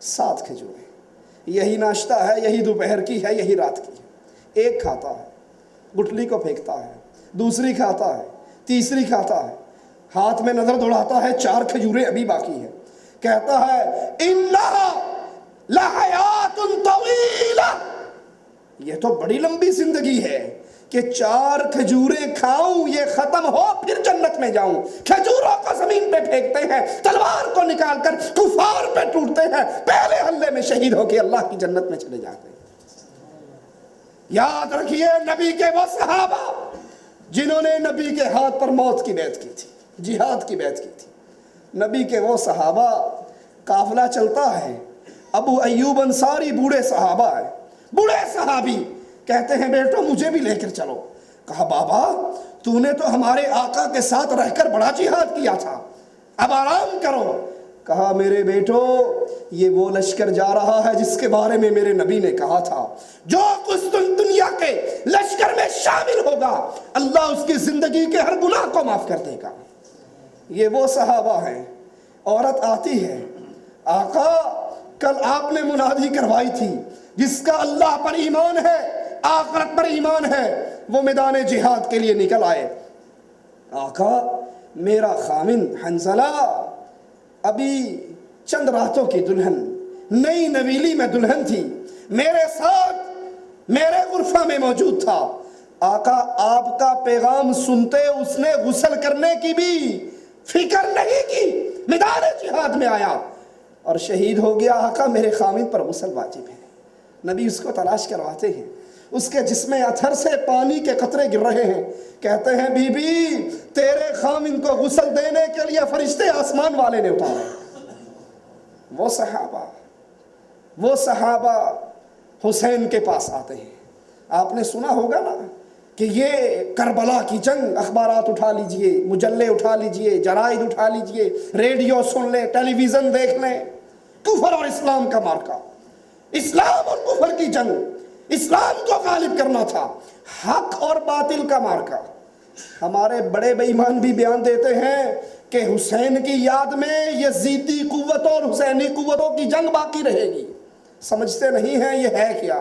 7 کھجوریں. یہی ناشتہ ہے, یہی دوپہر کی ہے, یہی رات کی ہے. ایک کھاتا ہے, گٹھلی کو پھینکتا ہے, دوسری کھاتا ہے, تیسری کھاتا ہے, ہاتھ میں نظر دوڑاتا ہے 4 کھجوریں ابھی باقی ہے. کہتا ہے انہا لحیات طویلہ, یہ تو بڑی لمبی زندگی ہے کہ 4 کھجوریں کھاؤں, یہ ختم ہو پھر جنت میں جاؤں. کھجوروں کو زمین پہ پھینکتے ہیں, تلوار کو نکال کر کفار پہ ٹوٹتے ہیں, پہلے حملے میں شہید ہو کے اللہ کی جنت میں چلے جاتے ہیں. یاد رکھیے نبی کے وہ صحابہ جنہوں نے نبی کے ہاتھ پر موت کی بیعت کی تھی, جہاد کی بیعت کی تھی. نبی کے وہ صحابہ, قافلہ چلتا ہے, ابو ایوب انصاری بوڑھے صحابہ ہیں, بوڑھے صحابی کہتے ہیں بیٹو مجھے بھی لے کر چلو. کہا بابا تو نے تو ہمارے آقا کے ساتھ رہ کر بڑا جہاد کیا تھا, اب آرام کرو. کہا میرے بیٹو یہ وہ لشکر جا رہا ہے جس کے بارے میں میرے نبی نے کہا تھا, جو کچھ دنیا کے لشکر میں شامل ہوگا اللہ اس کی زندگی کے ہر گناہ کو معاف کر دے گا. یہ وہ صحابہ ہیں. عورت آتی ہے, آقا کل آپ نے منادی کروائی تھی جس کا اللہ پر ایمان ہے, آخرت پر ایمان ہے, وہ میدان جہاد کے لیے نکل آئے. آقا میرا خامند حنظلہ ابھی چند راتوں کی دلہن, نئی نویلی میں دلہن تھی, میرے ساتھ میرے غرفہ میں موجود تھا. آقا آپ کا پیغام سنتے اس نے غسل کرنے کی بھی فکر نہیں کی, میدان جہاد میں آیا اور شہید ہو گیا. آقا میرے خامند پر غسل واجب ہے. نبی اس کو تلاش کرواتے ہیں, اس کے جسم اثر سے پانی کے قطرے گر رہے ہیں. کہتے ہیں بی بی تیرے خامند کو غسل دینے کے لیے فرشتے آسمان والے نے اتارے. وہ صحابہ حسین کے پاس آتے ہیں. آپ نے سنا ہوگا نا کہ یہ کربلا کی جنگ, اخبارات اٹھا لیجئے, مجلے اٹھا لیجئے, جرائد اٹھا لیجئے, ریڈیو سن لیں, ٹیلی ویژن دیکھ لیں, کفر اور اسلام کا مارکا, اسلام اور کفر کی جنگ. اسلام کو غالب کرنا تھا, حق اور باطل کا مارکا. ہمارے بڑے بے ایمان بھی بیان دیتے ہیں کہ حسین کی یاد میں یزیدی قوتوں اور حسینی قوتوں کی جنگ باقی رہے گی. سمجھتے نہیں ہیں یہ ہے کیا.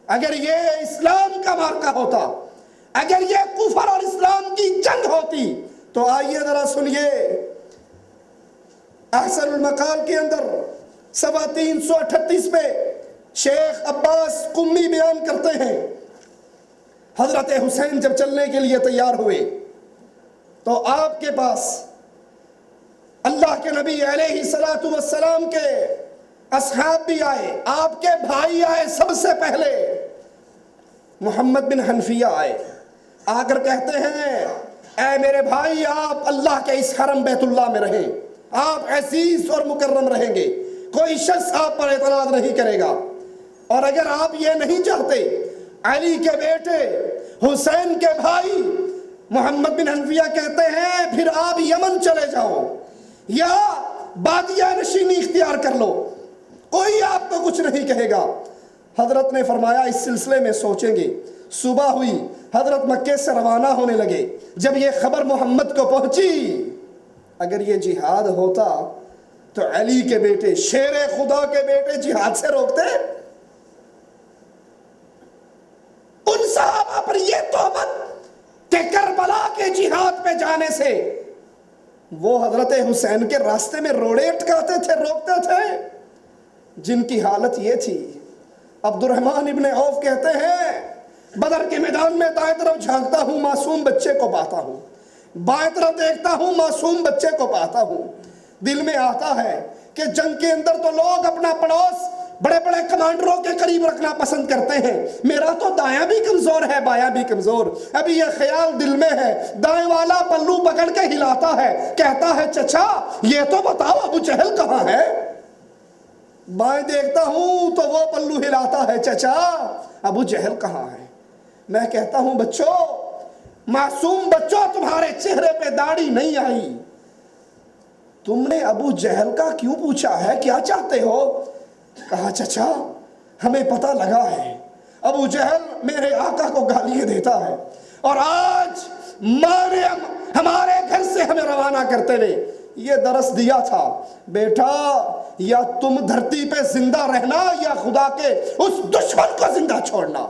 اگر یہ اسلام کا مارکا ہوتا, اگر یہ کفر اور اسلام کی جنگ ہوتی, تو آئیے ذرا سنیے احسن المقال کے اندر صفحہ 338 پہ شیخ عباس قمی بیان کرتے ہیں, حضرت حسین جب چلنے کے لیے تیار ہوئے تو آپ کے پاس اللہ کے نبی علیہ السلام کے اصحاب بھی آئے, آپ کے بھائی آئے. سب سے پہلے محمد بن حنفیہ آئے, آ کر کہتے ہیں اے میرے بھائی آپ اللہ کے اس حرم بیت اللہ میں رہیں, آپ عزیز اور مکرم رہیں گے, کوئی شخص آپ پر اعتراض نہیں کرے گا. اور اگر آپ یہ نہیں چاہتے, علی کے بیٹے حسین کے بھائی محمد بن حنفیہ کہتے ہیں پھر آپ یمن چلے جاؤ یا بادیہ نشینی اختیار کر لو, کوئی آپ کو کچھ نہیں کہے گا. حضرت نے فرمایا اس سلسلے میں سوچیں گے. صبح ہوئی, حضرت مکے سے روانہ ہونے لگے. جب یہ خبر محمد کو پہنچی, اگر یہ جہاد ہوتا تو علی کے بیٹے, شیر خدا کے بیٹے جہاد سے روکتے. ان صحابہ پر یہ تہمت کہ کربلا کے جہاد پہ جانے سے وہ حضرت حسین کے راستے میں روڑے اٹکاتے تھے, روکتے تھے, جن کی حالت یہ تھی. عبد الرحمن ابن عوف کہتے ہیں بدر کے میدان میں دائیں طرف جھانکتا ہوں معصوم بچے کو پاتا ہوں, بائیں طرف دیکھتا ہوں معصوم بچے کو پاتا ہوں. دل میں آتا ہے کہ جنگ کے اندر تو لوگ اپنا پڑوس بڑے بڑے کمانڈروں کے قریب رکھنا پسند کرتے ہیں, میرا تو دایاں بھی کمزور ہے بایاں بھی کمزور. ابھی یہ خیال دل میں ہے, دائیں والا پلو پکڑ کے ہلاتا ہے, کہتا ہے چچا یہ تو بتاؤ ابو جہل کہاں ہے. بائیں دیکھتا ہوں تو وہ پلو ہلاتا ہے, چچا ابو جہل کہاں ہے. میں کہتا ہوں بچوں, معصوم بچوں, تمہارے چہرے پہ داڑھی نہیں آئی, تم نے ابو جہل کا کیوں پوچھا ہے, کیا چاہتے ہو. کہا چچا ہمیں پتہ لگا ہے ابو جہل میرے آقا کو گالیاں دیتا ہے, اور آج ماں نے ہمارے گھر سے ہمیں روانہ کرتے ہوئے یہ درس دیا تھا, بیٹا یا تم دھرتی پہ زندہ رہنا یا خدا کے اس دشمن کو زندہ چھوڑنا،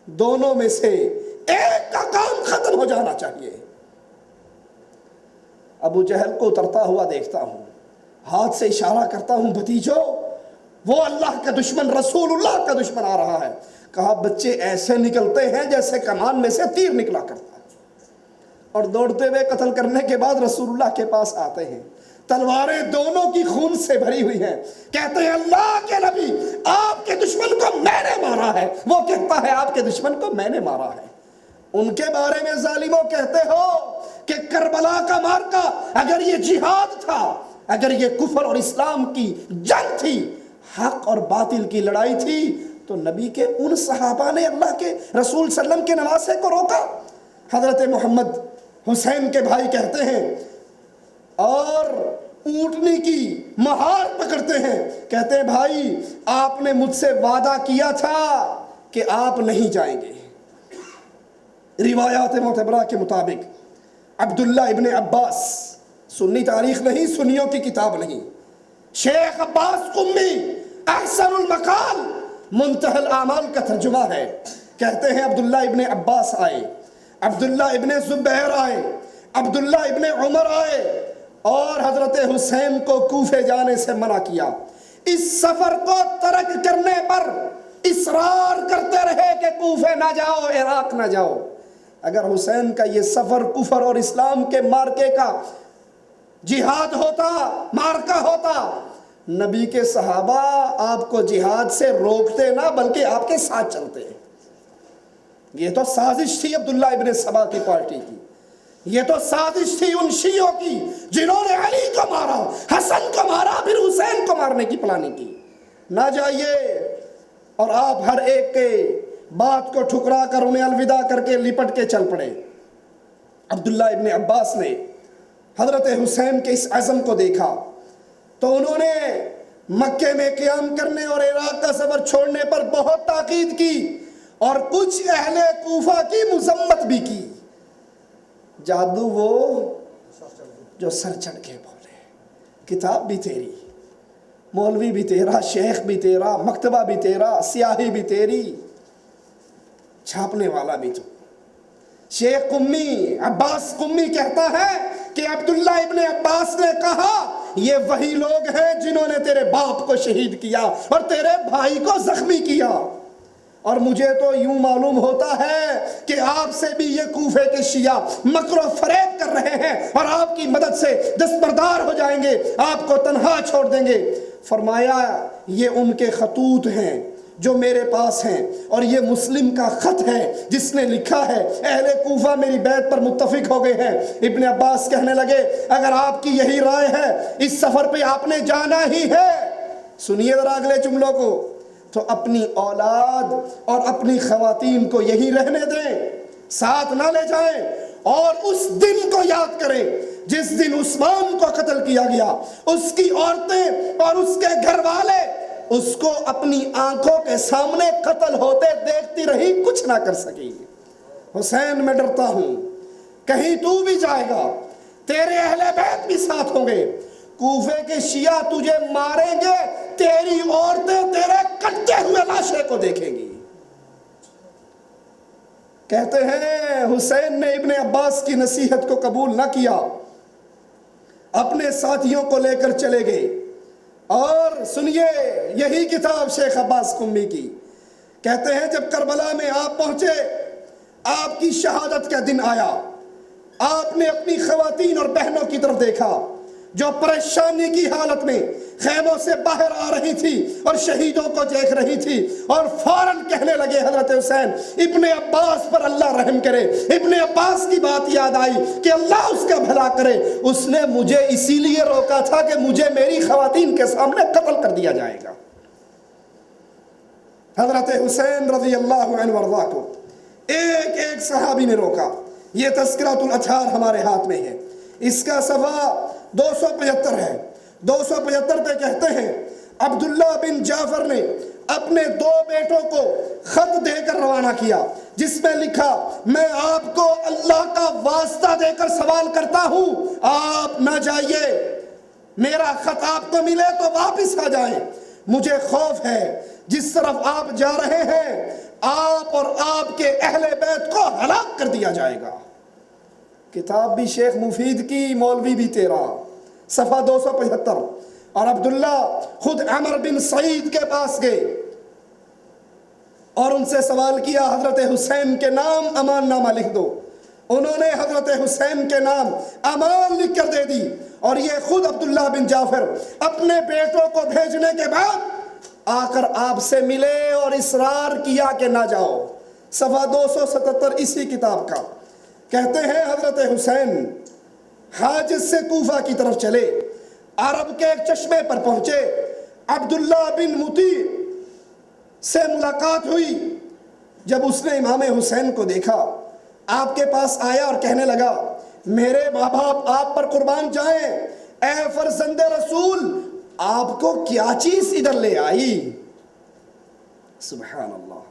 دونوں میں سے ایک کا کام ختم ہو جانا چاہیے۔ ابو جہل کو اترتا ہوا دیکھتا ہوں، ہاتھ سے اشارہ کرتا ہوں، بھتیجو وہ اللہ کا دشمن، رسول اللہ کا دشمن آ رہا ہے۔ کہا بچے ایسے نکلتے ہیں جیسے کمان میں سے تیر نکلا کرتا ہے، اور دوڑتے ہوئے قتل کرنے کے بعد رسول اللہ کے پاس آتے ہیں، تلواریں دونوں کی خون سے بھری ہوئی ہیں، کہتے ہیں اللہ کے نبی آپ کے دشمن کو میں نے مارا ہے۔ وہ کہتا ہے آپ کے دشمن کو میں نے مارا ہے۔ ان کے بارے میں ظالموں کہتے ہو کہ کربلا کا مارکا اگر یہ جہاد تھا، اگر یہ کفر اور اسلام کی جنگ تھی، حق اور باطل کی لڑائی تھی، تو نبی کے ان صحابہ نے اللہ کے رسول صلی اللہ علیہ وسلم کے نواسے کو روکا۔ حضرت محمد حسین کے بھائی کہتے ہیں اور اونٹنی کی مہار پکڑتے ہیں، کہتے ہیں بھائی آپ نے مجھ سے وعدہ کیا تھا کہ آپ نہیں جائیں گے۔ روایات معتبرہ کے مطابق عبداللہ ابن عباس، سنی تاریخ نہیں، سنیوں کی کتاب نہیں، شیخ عباس قمی احسن المقال منتہی الاعمال کا ترجمہ ہے، کہتے ہیں عبداللہ ابن عباس آئے، عبداللہ ابن زبیر آئے، عبداللہ ابن عمر آئے اور حضرت حسین کو کوفے جانے سے منع کیا۔ اس سفر کو ترک کرنے پر اصرار کرتے رہے کہ کوفے نہ جاؤ، عراق نہ جاؤ۔ اگر حسین کا یہ سفر کفر اور اسلام کے مارکے کا جہاد ہوتا، مارکا ہوتا، نبی کے صحابہ آپ کو جہاد سے روکتے نہ بلکہ آپ کے ساتھ چلتے۔ یہ تو سازش تھی عبداللہ ابن سبا کی پارٹی کی، یہ تو سازش تھی ان شیعوں کی جنہوں نے علی کو مارا، حسن کو مارا، پھر حسین کو مارنے کی پلاننگ کی۔ نہ جائیے، اور آپ ہر ایک کے بات کو ٹھکرا کر انہیں الوداع کر کے لپٹ کے چل پڑے۔ عبداللہ ابن عباس نے حضرت حسین کے اس عزم کو دیکھا تو انہوں نے مکے میں قیام کرنے اور عراق کا سفر چھوڑنے پر بہت تاکید کی، اور کچھ اہل کوفہ کی مذمت بھی کی۔ جادو وہ جو سر چڑھ کے بولے، کتاب بھی تیری، مولوی بھی تیرا، شیخ بھی تیرا، مکتبہ بھی تیرا، سیاہی بھی تیری، چھاپنے والا بھی تو۔ شیخ قمی عباس قمی کہتا ہے کہ عبداللہ ابن عباس نے کہا یہ وہی لوگ ہیں جنہوں نے تیرے باپ کو شہید کیا اور تیرے بھائی کو زخمی کیا، اور مجھے تو یوں معلوم ہوتا ہے کہ آپ سے بھی یہ کوفے کے شیعہ مکر و فریب کر رہے ہیں اور آپ کی مدد سے دستبردار ہو جائیں گے، آپ کو تنہا چھوڑ دیں گے۔ فرمایا یہ ان کے خطوط ہیں جو میرے پاس ہیں، اور یہ مسلم کا خط ہے جس نے لکھا ہے اہل کوفہ میری بیعت پر متفق ہو گئے ہیں۔ ابن عباس کہنے لگے اگر آپ کی یہی رائے ہے، اس سفر پہ آپ نے جانا ہی ہے، سنیے ذرا اگلے جملوں کو، تو اپنی اولاد اور اپنی خواتین کو یہی رہنے دیں، ساتھ نہ لے جائیں، اور اس دن کو یاد کریں جس دن عثمان کو قتل کیا گیا۔ اس کی عورتیں اور اس کے گھر والے اس کو اپنی آنکھوں کے سامنے قتل ہوتے دیکھتی رہی، کچھ نہ کر سکی۔ حسین میں ڈرتا ہوں کہیں تو بھی جائے گا، تیرے اہل بیت بھی ساتھ ہوں گے، کوفے کے شیعہ تجھے ماریں گے، تیری عورتیں تیرے کٹتے ہوئے لاشیں کو دیکھیں گی۔ کہتے ہیں حسین نے ابن عباس کی نصیحت کو قبول نہ کیا، اپنے ساتھیوں کو لے کر چلے گئے۔ اور سنیے یہی کتاب شیخ عباس قمی کی، کہتے ہیں جب کربلا میں آپ پہنچے، آپ کی شہادت کا دن آیا، آپ نے اپنی خواتین اور بہنوں کی طرف دیکھا جو پریشانی کی حالت میں خیموں سے باہر آ رہی تھی اور شہیدوں کو دیکھ رہی تھی، اور فوراً کہنے لگے حضرت حسین ابن عباس پر اللہ رحم کرے۔ ابن عباس کی بات یاد آئی کہ اللہ اس کا بھلا کرے، اس نے مجھے اسی لیے روکا تھا کہ مجھے میری خواتین کے سامنے قتل کر دیا جائے گا۔ حضرت حسین رضی اللہ عنہ وارضاہ کو ایک ایک صحابی نے روکا۔ یہ تذکرۃ الاطہار ہمارے ہاتھ میں ہے، اس کا صفحہ 275 ہے۔ 275 پہ کہتے ہیں عبداللہ بن جعفر نے اپنے 2 بیٹوں کو خط دے کر روانہ کیا جس میں لکھا میں آپ کو اللہ کا واسطہ دے کر سوال کرتا ہوں آپ نہ جائیے۔ میرا خط آپ کو ملے تو واپس آ جائیں، مجھے خوف ہے جس طرف آپ جا رہے ہیں آپ اور آپ کے اہل بیت کو ہلاک کر دیا جائے گا۔ کتاب بھی شیخ مفید کی، مولوی بھی تیرا، صفحہ 275۔ اور عبداللہ خود عمر بن سعید کے پاس گئے اور ان سے سوال کیا حضرت حسین کے نام امان نامہ لکھ دو۔ انہوں نے حضرت حسین کے نام امان لکھ کر دے دی، اور یہ خود عبداللہ بن جعفر اپنے بیٹوں کو بھیجنے کے بعد آ کر آپ سے ملے اور اصرار کیا کہ نہ جاؤ۔ صفحہ 277 اسی کتاب کا۔ کہتے ہیں حضرت حسین حاجز سے کوفہ کی طرف چلے، عرب کے ایک چشمے پر پہنچے، عبداللہ بن مطیع سے ملاقات ہوئی۔ جب اس نے امام حسین کو دیکھا آپ کے پاس آیا اور کہنے لگا میرے ماں باپ آپ پر قربان جائیں، اے فرزند رسول آپ کو کیا چیز ادھر لے آئی؟ سبحان اللہ،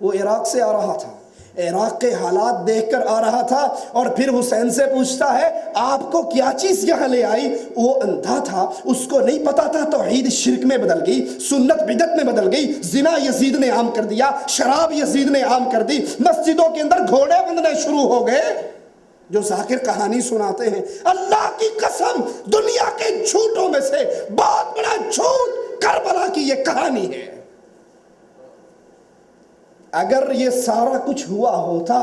وہ عراق سے آ رہا تھا، عراق کے حالات دیکھ کر آ رہا تھا، اور پھر حسین سے پوچھتا ہے آپ کو کیا چیز یہاں لے آئی؟ وہ اندھا تھا، اس کو نہیں پتا تھا توحید شرک میں بدل گئی، سنت بدعت میں بدل گئی، زنا یزید نے عام کر دیا، شراب یزید نے عام کر دی، مسجدوں کے اندر گھوڑے بندھنے شروع ہو گئے۔ جو ذاکر کہانی سناتے ہیں، اللہ کی قسم دنیا کے جھوٹوں میں سے بہت بڑا جھوٹ کربلا کی یہ کہانی ہے۔ اگر یہ سارا کچھ ہوا ہوتا،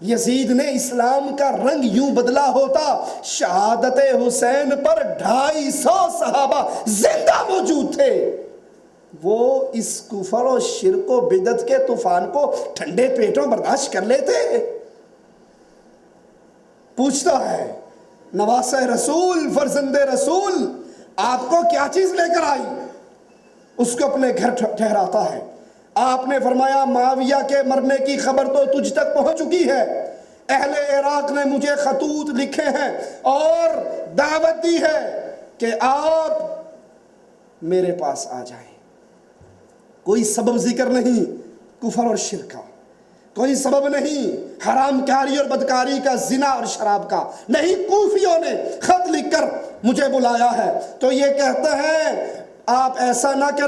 یزید نے اسلام کا رنگ یوں بدلا ہوتا، شہادت حسین پر 250 صحابہ زندہ موجود تھے، وہ اس کفر و شرک و بدعت کے طوفان کو ٹھنڈے پیٹوں برداشت کر لیتے؟ پوچھتا ہے نواسہ رسول، فرزند رسول آپ کو کیا چیز لے کر آئی؟ اس کو اپنے گھر ٹھہراتا ہے۔ آپ نے فرمایا معاویہ کے مرنے کی خبر تو تجھ تک پہنچ چکی ہے، اہل عراق نے مجھے خطوط لکھے ہیں اور دعوت دی ہے کہ آپ میرے پاس آ جائیں۔ کوئی سبب ذکر نہیں کفر اور شرک کا، کوئی سبب نہیں حرام کاری اور بدکاری کا، زنا اور شراب کا نہیں۔ کوفیوں نے خط لکھ کر مجھے بلایا ہے تو یہ کہتے ہیں آپ ایسا نہ کریں